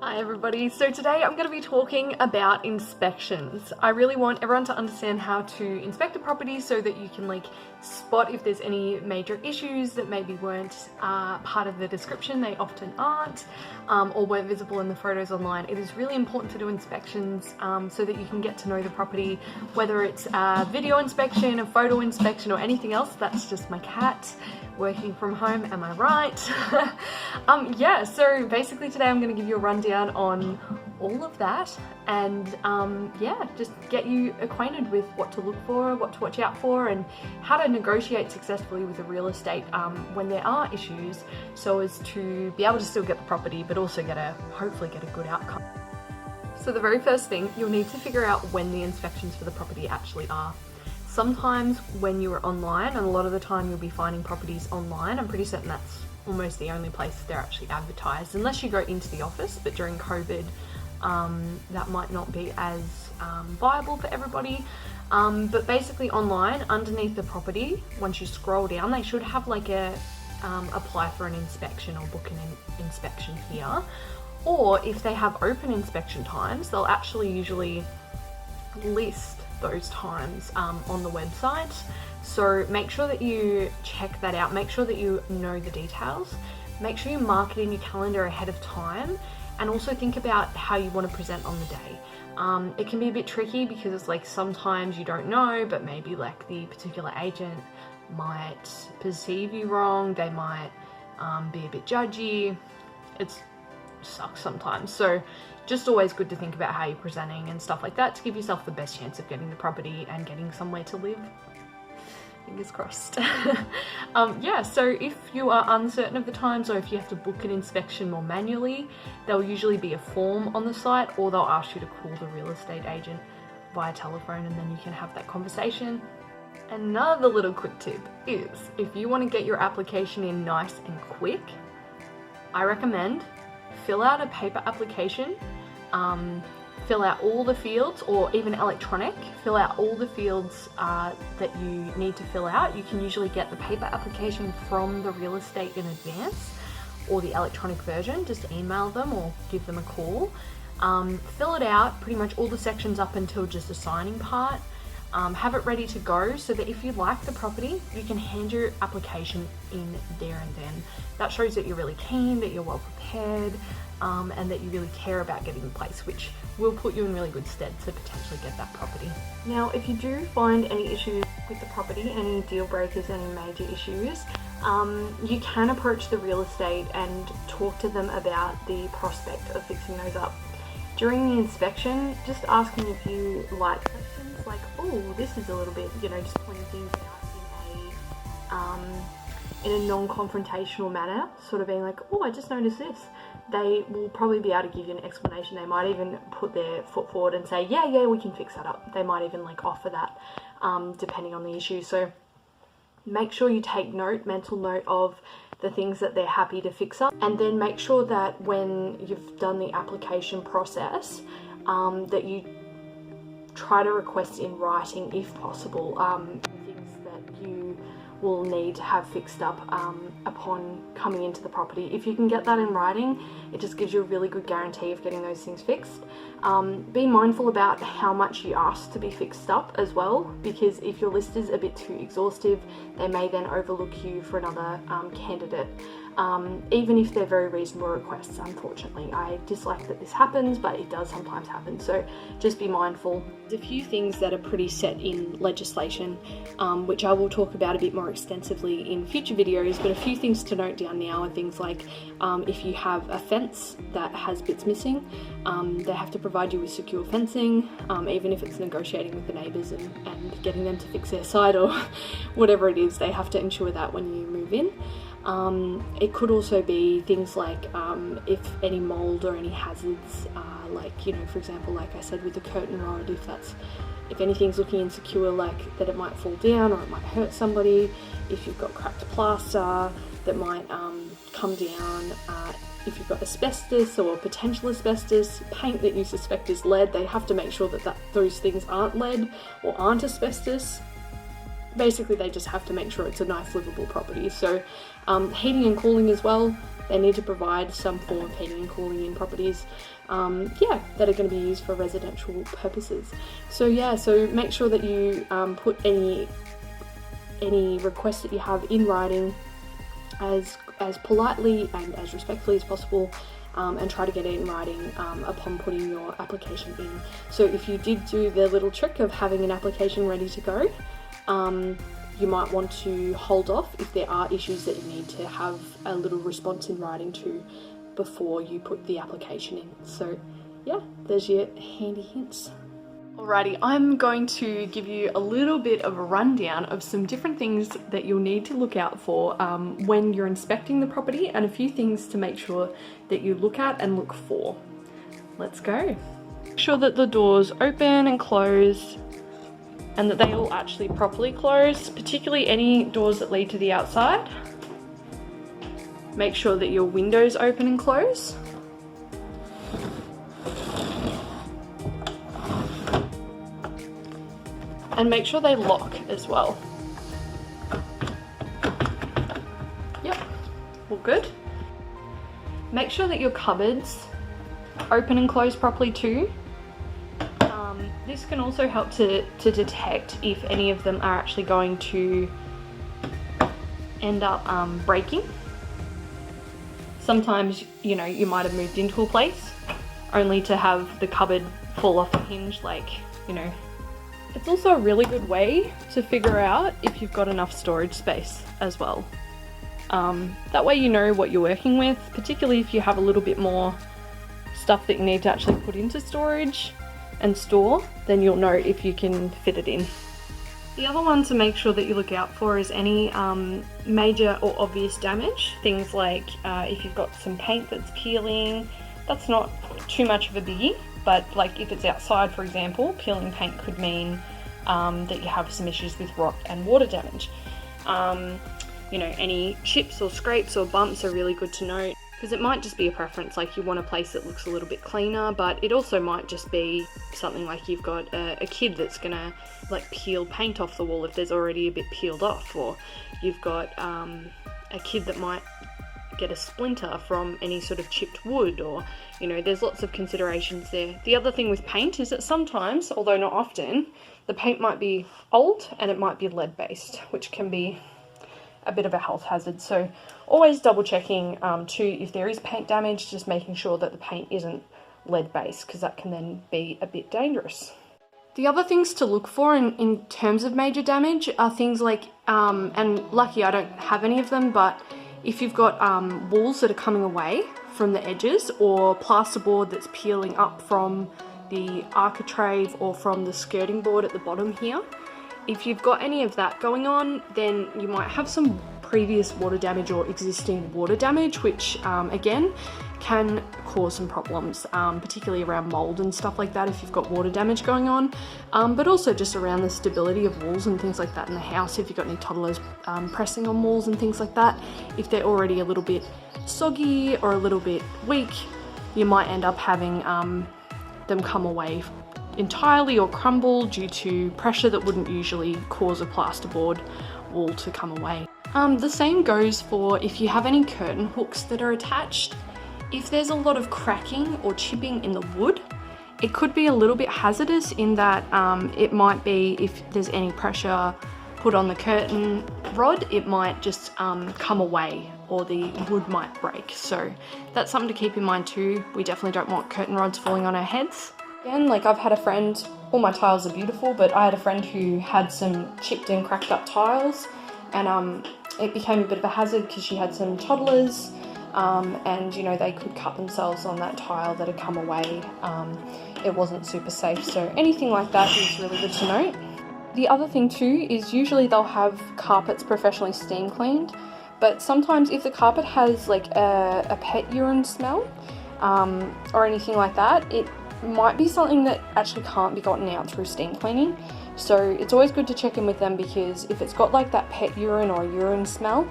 Hi everybody, so today I'm going to be talking about inspections. I really want everyone to understand how to inspect a property so that you can spot if there's any major issues that maybe weren't part of the description, they often aren't, or weren't visible in the photos online. It is really important to do inspections so that you can get to know the property, whether it's a video inspection, a photo inspection, or anything else. That's just my cat working from home, am I right? Yeah, so basically today I'm going to give you a rundown on all of that and yeah, just get you acquainted with what to look for, what to watch out for, and how to negotiate successfully with a real estate when there are issues, so as to be able to still get the property but also hopefully get a good outcome. So the very first thing, you'll need to figure out when the inspections for the property actually are. Sometimes when you're online, and a lot of the time you'll be finding properties online, I'm pretty certain that's almost the only place they're actually advertised, unless you go into the office, but during COVID that might not be as viable for everybody. But basically online, underneath the property, once you scroll down, they should have apply for an inspection or book an inspection here. Or if they have open inspection times, they'll actually usually list those times on the website. So make sure that you check that out, make sure that you know the details, make sure you mark it in your calendar ahead of time, and also think about how you want to present on the day. It can be a bit tricky because it's sometimes you don't know, but maybe the particular agent might perceive you wrong, they might be a bit judgy. It sucks sometimes, so just always good to think about how you're presenting and stuff like that to give yourself the best chance of getting the property and getting somewhere to live. Fingers crossed. Yeah, so if you are uncertain of the times, or if you have to book an inspection more manually, there'll usually be a form on the site, or they'll ask you to call the real estate agent via telephone, and then you can have that conversation. Another little quick tip is, if you want to get your application in nice and quick, I recommend fill out a paper application, fill out all the fields, or even electronic, fill out all the fields that you need to fill out. You can usually get the paper application from the real estate in advance, or the electronic version, just email them or give them a call. Fill it out, pretty much all the sections up until just the signing part. Have it ready to go so that if you like the property, you can hand your application in there and then. That shows that you're really keen, that you're well prepared, and that you really care about getting the place, which will put you in really good stead to potentially get that property. Now, if you do find any issues with the property, any deal breakers, any major issues, you can approach the real estate and talk to them about the prospect of fixing those up. During the inspection, just ask them if you like questions like, oh, this is a little bit, just pointing things out in a non-confrontational manner, sort of being like, oh, I just noticed this. They will probably be able to give you an explanation. They might even put their foot forward and say, yeah, we can fix that up. They might even offer that, depending on the issue. So make sure you take mental note of the things that they're happy to fix up, and then make sure that when you've done the application process, that you try to request in writing, if possible, things that you will need to have fixed up upon coming into the property. If you can get that in writing, it just gives you a really good guarantee of getting those things fixed. Be mindful about how much you ask to be fixed up as well, because if your list is a bit too exhaustive, they may then overlook you for another candidate, even if they're very reasonable requests. Unfortunately, I dislike that this happens, but it does sometimes happen, so just be mindful. There's a few things that are pretty set in legislation, which I will talk about a bit more extensively in future videos, but a few things to note down now are things like if you have a fence that has bits missing, they have to provide you with secure fencing, even if it's negotiating with the neighbours and getting them to fix their side or whatever it is, they have to ensure that when you move in. It could also be things like if any mold or any hazards, for example, like I said with the curtain rod, if anything's looking insecure, that it might fall down or it might hurt somebody. If you've got cracked plaster that might come down, if you've got asbestos or potential asbestos, paint that you suspect is lead, they have to make sure that those things aren't lead or aren't asbestos. basically they just have to make sure it's a nice livable property. So heating and cooling as well, they need to provide some form of heating and cooling in properties that are going to be used for residential purposes. So so make sure that you put any requests that you have in writing as politely and as respectfully as possible, and try to get it in writing upon putting your application in. So if you did do the little trick of having an application ready to go, you might want to hold off if there are issues that you need to have a little response in writing to before you put the application in. So yeah, there's your handy hints. Alrighty, I'm going to give you a little bit of a rundown of some different things that you'll need to look out for when you're inspecting the property, and a few things to make sure that you look at and look for. Let's go. Make sure that the doors open and close, and that they all actually properly close, particularly any doors that lead to the outside. Make sure that your windows open and close. And make sure they lock as well. Yep, all good. Make sure that your cupboards open and close properly too. This can also help to detect if any of them are actually going to end up breaking. Sometimes, you know, you might have moved into a place only to have the cupboard fall off a hinge, like, you know. It's also a really good way to figure out if you've got enough storage space as well. That way you know what you're working with, particularly if you have a little bit more stuff that you need to actually put into storage and store, then you'll know if you can fit it in. The other one to make sure that you look out for is any major or obvious damage. Things like if you've got some paint that's peeling, that's not too much of a biggie, but like if it's outside, for example, peeling paint could mean that you have some issues with rot and water damage. You know, any chips or scrapes or bumps are really good to note, because it might just be a preference, like you want a place that looks a little bit cleaner, but it also might just be something like you've got a kid that's gonna like peel paint off the wall if there's already a bit peeled off, or you've got a kid that might get a splinter from any sort of chipped wood, or, you know, there's lots of considerations there. The other thing with paint is that sometimes, although not often, the paint might be old and it might be lead based, which can be a bit of a health hazard. So always double checking too if there is paint damage, just making sure that the paint isn't lead based, because that can then be a bit dangerous. The other things to look for in terms of major damage are things like, and lucky I don't have any of them, but if you've got walls that are coming away from the edges, or plasterboard that's peeling up from the architrave or from the skirting board at the bottom here, if you've got any of that going on, then you might have some previous water damage or existing water damage, which again can cause some problems, particularly around mold and stuff like that if you've got water damage going on, but also just around the stability of walls and things like that in the house. If you've got any toddlers pressing on walls and things like that, if they're already a little bit soggy or a little bit weak, you might end up having them come away entirely or crumble due to pressure that wouldn't usually cause a plasterboard wall to come away. The same goes for if you have any curtain hooks that are attached. If there's a lot of cracking or chipping in the wood, it could be a little bit hazardous in that it might be, if there's any pressure put on the curtain rod, it might just come away, or the wood might break. So that's something to keep in mind too. We definitely don't want curtain rods falling on our heads. Again, like I've had a friend, all my tiles are beautiful, but I had a friend who had some chipped and cracked up tiles, and it became a bit of a hazard because she had some toddlers, and you know, they could cut themselves on that tile that had come away. It wasn't super safe, so anything like that is really good to note. The other thing too is usually they'll have carpets professionally steam cleaned, but sometimes if the carpet has like a pet urine smell or anything like that, it might be something that actually can't be gotten out through steam cleaning. So it's always good to check in with them, because if it's got like that pet urine or urine smell,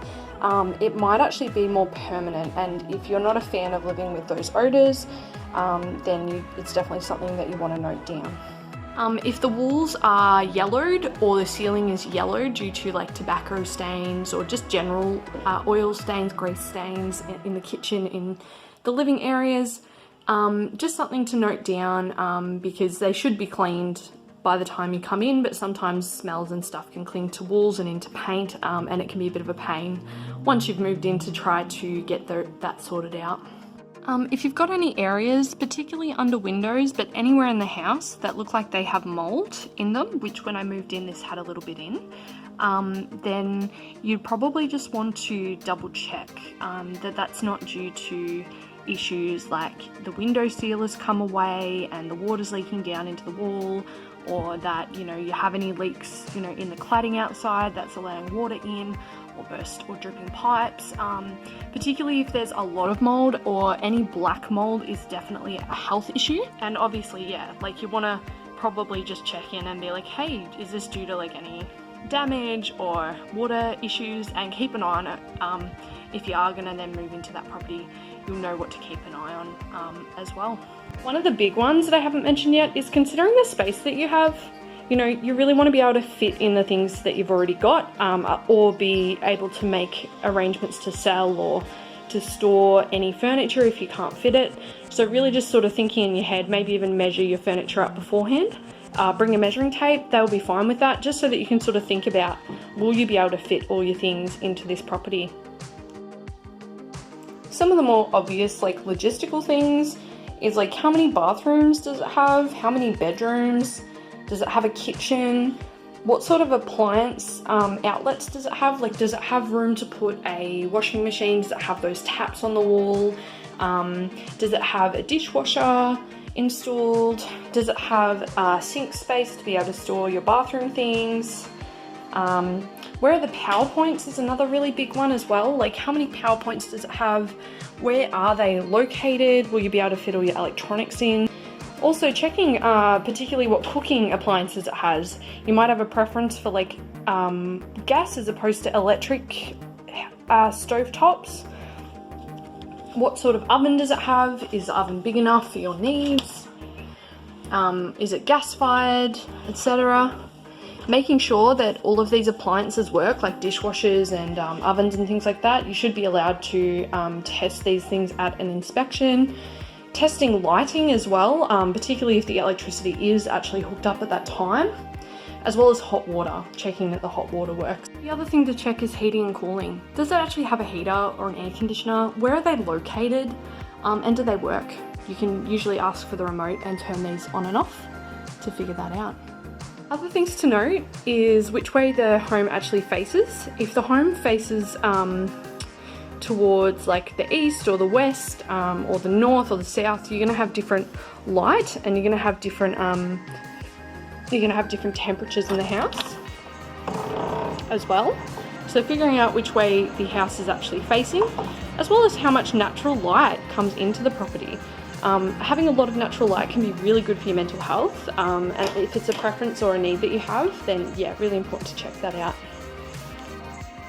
it might actually be more permanent, and if you're not a fan of living with those odours, then it's definitely something that you want to note down. If the walls are yellowed or the ceiling is yellow due to like tobacco stains or just general oil stains, grease stains in the kitchen, in the living areas, just something to note down, because they should be cleaned by the time you come in, but sometimes smells and stuff can cling to walls and into paint, and it can be a bit of a pain once you've moved in to try to get that sorted out. If you've got any areas, particularly under windows, but anywhere in the house that look like they have mold in them, which when I moved in this had a little bit in, then you'd probably just want to double check that that's not due to issues like the window seal has come away and the water's leaking down into the wall, or that, you know, you have any leaks, you know, in the cladding outside that's allowing water in, or burst or dripping pipes, particularly if there's a lot of mold, or any black mold is definitely a health issue. And obviously, yeah, like you want to probably just check in and be like, hey, is this due to like any damage or water issues, and keep an eye on it. If you are going to then move into that property, you'll know what to keep an eye on as well. One of the big ones that I haven't mentioned yet is considering the space that you have. You know, you really want to be able to fit in the things that you've already got, or be able to make arrangements to sell or to store any furniture if you can't fit it. So really just sort of thinking in your head, maybe even measure your furniture up beforehand. Bring a measuring tape, they'll be fine with that, just so that you can sort of think about, will you be able to fit all your things into this property? Some of the more obvious like logistical things is like, how many bathrooms does it have? How many bedrooms? Does it have a kitchen? What sort of appliance outlets does it have? Like, does it have room to put a washing machine? Does it have those taps on the wall? Does it have a dishwasher installed? Does it have sink space to be able to store your bathroom things? Where are the power points is another really big one as well. Like, how many power points does it have? Where are they located? Will you be able to fit all your electronics in? Also checking particularly what cooking appliances it has. You might have a preference for like gas as opposed to electric stove tops. What sort of oven does it have? Is the oven big enough for your needs? Is it gas fired, etc.? Making sure that all of these appliances work, like dishwashers and ovens and things like that. You should be allowed to test these things at an inspection. Testing lighting as well, particularly if the electricity is actually hooked up at that time, as well as hot water, checking that the hot water works. The other thing to check is heating and cooling. Does it actually have a heater or an air conditioner? Where are they located? And do they work? You can usually ask for the remote and turn these on and off to figure that out. Other things to note is which way the home actually faces. If the home faces towards like the east or the west, or the north or the south, you're going to have different light, and you're going to have different temperatures in the house as well. So figuring out which way the house is actually facing, as well as how much natural light comes into the property. Having a lot of natural light can be really good for your mental health, and if it's a preference or a need that you have, then yeah, really important to check that out.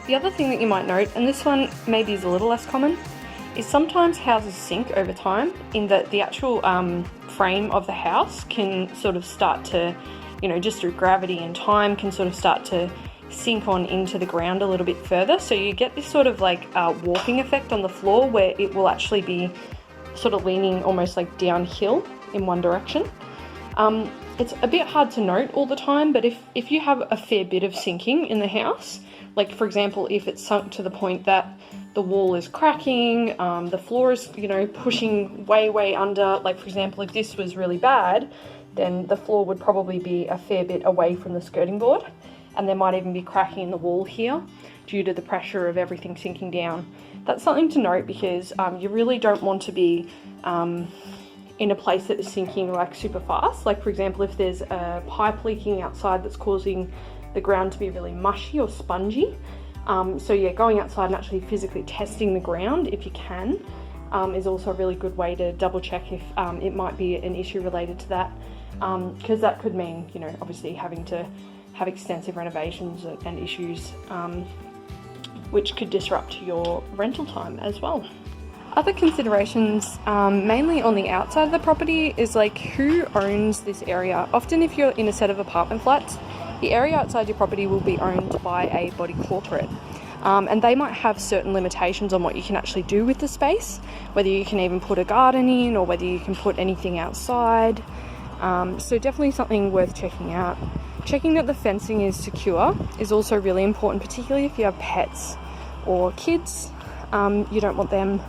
The other thing that you might note, and this one maybe is a little less common, is sometimes houses sink over time, in that the actual frame of the house can sort of start to, you know, just through gravity and time, can sort of start to sink on into the ground a little bit further. So you get this sort of like warping effect on the floor, where it will actually be sort of leaning almost like downhill in one direction. It's a bit hard to note all the time, but if you have a fair bit of sinking in the house, like for example, if it's sunk to the point that the wall is cracking, the floor is, you know, pushing way under, like for example, if this was really bad, then the floor would probably be a fair bit away from the skirting board, and there might even be cracking in the wall here due to the pressure of everything sinking down. That's something to note, because you really don't want to be in a place that is sinking like super fast. Like for example, if there's a pipe leaking outside that's causing the ground to be really mushy or spongy. So yeah, going outside and actually physically testing the ground if you can is also a really good way to double check if it might be an issue related to that, because that could mean, you know, obviously having to have extensive renovations and issues, which could disrupt your rental time as well. Other considerations, mainly on the outside of the property, is like who owns this area. Often if you're in a set of apartment flats, the area outside your property will be owned by a body corporate. And they might have certain limitations on what you can actually do with the space, whether you can even put a garden in or whether you can put anything outside. So definitely something worth checking out. Checking that the fencing is secure is also really important, particularly if you have pets or kids. You don't want them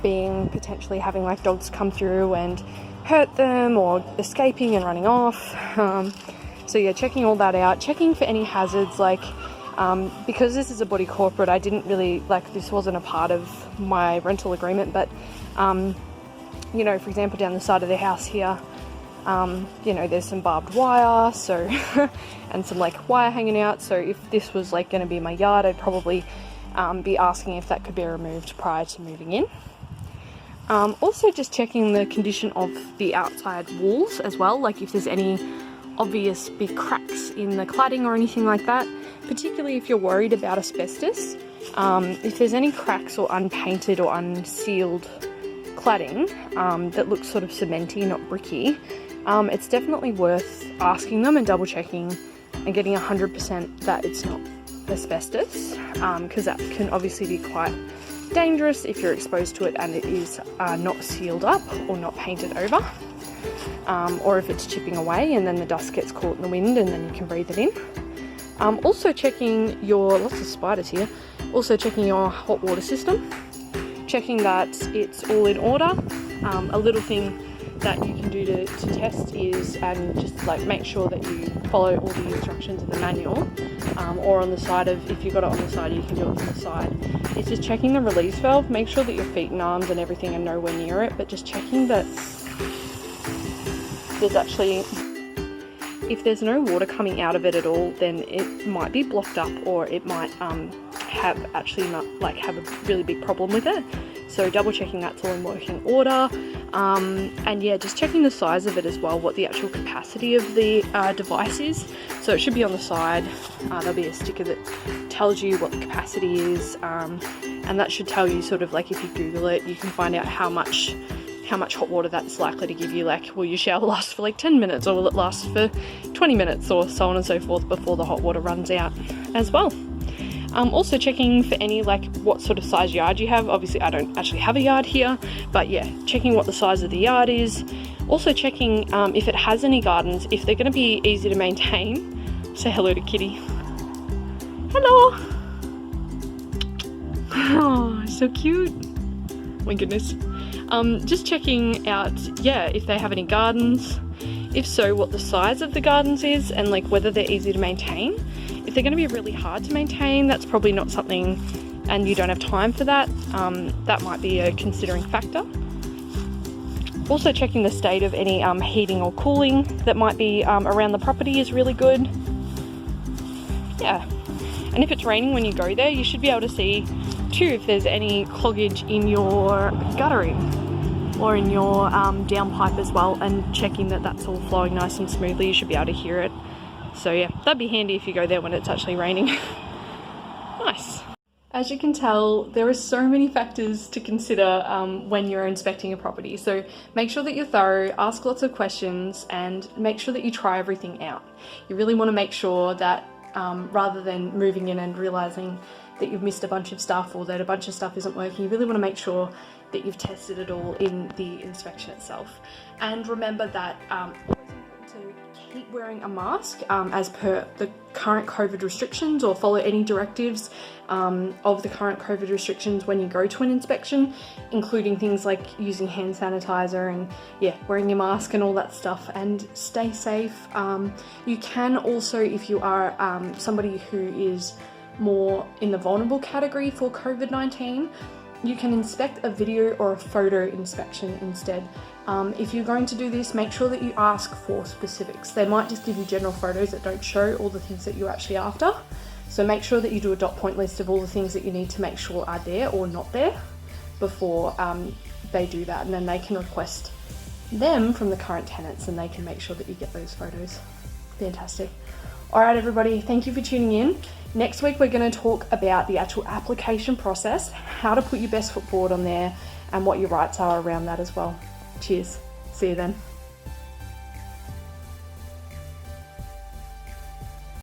being potentially having like dogs come through and hurt them or escaping and running off. So yeah, checking all that out, checking for any hazards, like because this is a body corporate, I didn't really, like, this wasn't a part of my rental agreement, but you know, for example, down the side of the house here, you know, there's some barbed wire, so and some like wire hanging out, so if this was like going to be my yard, I'd probably be asking if that could be removed prior to moving in. Also just checking the condition of the outside walls as well, like if there's any obvious big cracks in the cladding or anything like that, particularly if you're worried about asbestos. If there's any cracks or unpainted or unsealed cladding that looks sort of cementy, not bricky, it's definitely worth asking them and double checking and getting 100% that it's not asbestos, because that can obviously be quite dangerous if you're exposed to it and it is not sealed up or not painted over, or if it's chipping away and then the dust gets caught in the wind and then you can breathe it in. Also checking your, lots of spiders here, also checking your hot water system, checking that it's all in order. A little thing that you can do to test is just like make sure that you follow all the instructions in the manual, or on the side of, if you've got it on the side, you can do it on the side. It's just checking the release valve, make sure that your feet and arms and everything are nowhere near it, but just checking that there's actually, if there's no water coming out of it at all, then it might be blocked up, or it might have a really big problem with it. So double checking that's all in working order, and yeah, just checking the size of it as well, what the actual capacity of the device is. So it should be on the side, there'll be a sticker that tells you what the capacity is, and that should tell you sort of like, if you Google it, you can find out how much hot water that's likely to give you. Like, will your shower last for like 10 minutes, or will it last for 20 minutes, or so on and so forth, before the hot water runs out as well. Also checking for any, like, what sort of size yard you have. Obviously I don't actually have a yard here, but yeah, checking what the size of the yard is. Also checking if it has any gardens, if they're going to be easy to maintain. Say hello to Kitty. Hello. Oh, so cute. My goodness. Just checking out, yeah, if they have any gardens. If so, what the size of the gardens is, and like whether they're easy to maintain. If they're going to be really hard to maintain, that's probably not something, and you don't have time for that, that might be a considering factor. Also checking the state of any heating or cooling that might be around the property is really good. Yeah, and if it's raining when you go there, you should be able to see too if there's any cloggage in your guttering or in your downpipe as well, and checking that that's all flowing nice and smoothly. You should be able to hear it. So yeah, that'd be handy if you go there when it's actually raining. Nice. As you can tell, there are so many factors to consider when you're inspecting a property. So make sure that you're thorough, ask lots of questions, and make sure that you try everything out. You really want to make sure that rather than moving in and realizing that you've missed a bunch of stuff or that a bunch of stuff isn't working, you really want to make sure that you've tested it all in the inspection itself. And remember that always important to keep wearing a mask as per the current COVID restrictions, or follow any directives of the current COVID restrictions when you go to an inspection, including things like using hand sanitizer and yeah, wearing your mask and all that stuff, and stay safe. You can also, if you are somebody who is more in the vulnerable category for COVID-19, you can inspect a video or a photo inspection instead. If you're going to do this, make sure that you ask for specifics. They might just give you general photos that don't show all the things that you're actually after. So make sure that you do a dot point list of all the things that you need to make sure are there or not there before they do that, and then they can request them from the current tenants and they can make sure that you get those photos. Fantastic. All right, everybody, thank you for tuning in. Next week, we're going to talk about the actual application process, how to put your best foot forward on there, and what your rights are around that as well. Cheers. See you then.